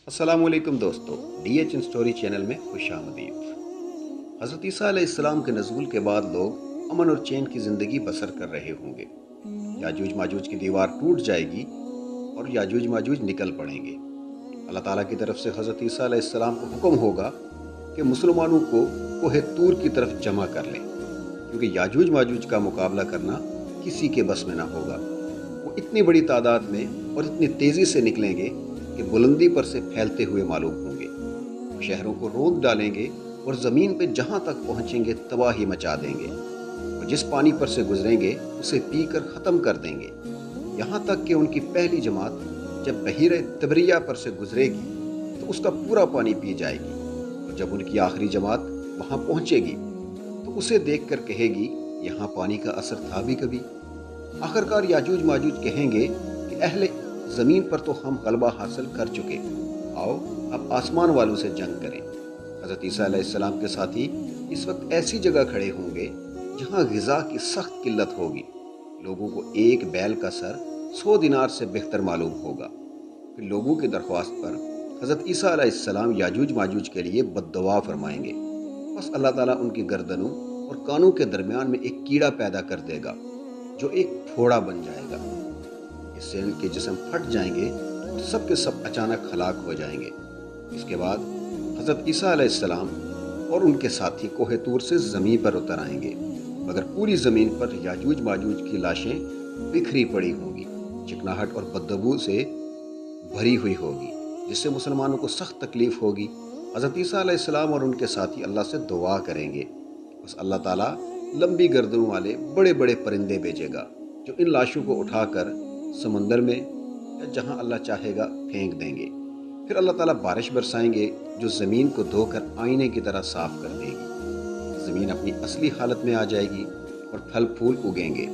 अस्सलामुअलैकुम दोस्तों, DH story channel में खुशामदीद। हज़रत ईसा अलैहिस्सलाम के नज़ूल के बाद लोग अमन और चैन की ज़िंदगी बसर कर रहे होंगे। याजूज माजूज की दीवार टूट जाएगी और याजूज माजूज निकल पड़ेंगे। अल्लाह ताला की तरफ से हज़रत ईसा अलैहिस्सलाम को हुक्म होगा कि मुसलमानों को कोहे तूर की तरफ जमा कर लें, क्योंकि याजूज माजूज का मुकाबला करना किसी के बस में ना होगा। वो इतनी बड़ी तादाद में और इतनी तेज़ी से निकलेंगे कि बुलंदी पर से फैलते हुए मालूम होंगे। वो शहरों को रोंद डालेंगे और ज़मीन पे जहाँ तक पहुँचेंगे तबाही मचा देंगे। और जिस पानी पर से गुजरेंगे उसे पी कर ख़त्म कर देंगे। यहाँ तक कि उनकी पहली जमात जब बहीर तबरिया पर से गुजरेगी तो उसका पूरा पानी पी जाएगी। और जब उनकी आखिरी जमात वहाँ पहुँचेगी तो उसे देख कर कहेगी, यहाँ पानी का असर था भी कभी। आखिरकार याजूज माजूज कहेंगे कि अहले ज़मीन पर तो हम गलबा हासिल कर चुके, आओ अब आसमान वालों से जंग करें। हज़रत ईसा अलैहिस्सलाम के साथी इस वक्त ऐसी जगह खड़े होंगे जहाँ ग़िज़ा की सख्त किल्लत होगी। लोगों को एक बैल का सर 100 दिनार से बेहतर मालूम होगा। फिर लोगों की दरख्वास्त पर हज़रत ईसा अलैहिस्सलाम याजूज माजूज के लिए बद्दुआ फरमाएंगे। बस अल्लाह ताला उनकी गर्दनों और कानों के दरमियान में एक कीड़ा पैदा कर देगा जो एक फोड़ा बन जाएगा। इससे उनके जिस्म फट जाएंगे और सब के सब अचानक हलाक हो जाएंगे। इसके बाद हज़रत ईसा अलैहिस्सलाम और उनके साथी कोहे तूर से ज़मीन पर उतर आएंगे, मगर पूरी ज़मीन पर याजूज माजूज की लाशें बिखरी पड़ी होंगी, चिकनाहट और बदबू से भरी हुई होगी, जिससे मुसलमानों को सख्त तकलीफ़ होगी। हज़रत ईसा अलैहिस्सलाम और उनके साथी अल्लाह से दुआ करेंगे। बस अल्लाह ताला लंबी गर्दनों वाले बड़े बड़े परिंदे भेजेगा जो इन लाशों को उठाकर समंदर में या जहां अल्लाह चाहेगा फेंक देंगे। फिर अल्लाह ताला बारिश बरसाएंगे जो ज़मीन को धोकर आईने की तरह साफ़ कर देगी। ज़मीन अपनी असली हालत में आ जाएगी और फल फूल उगेंगे।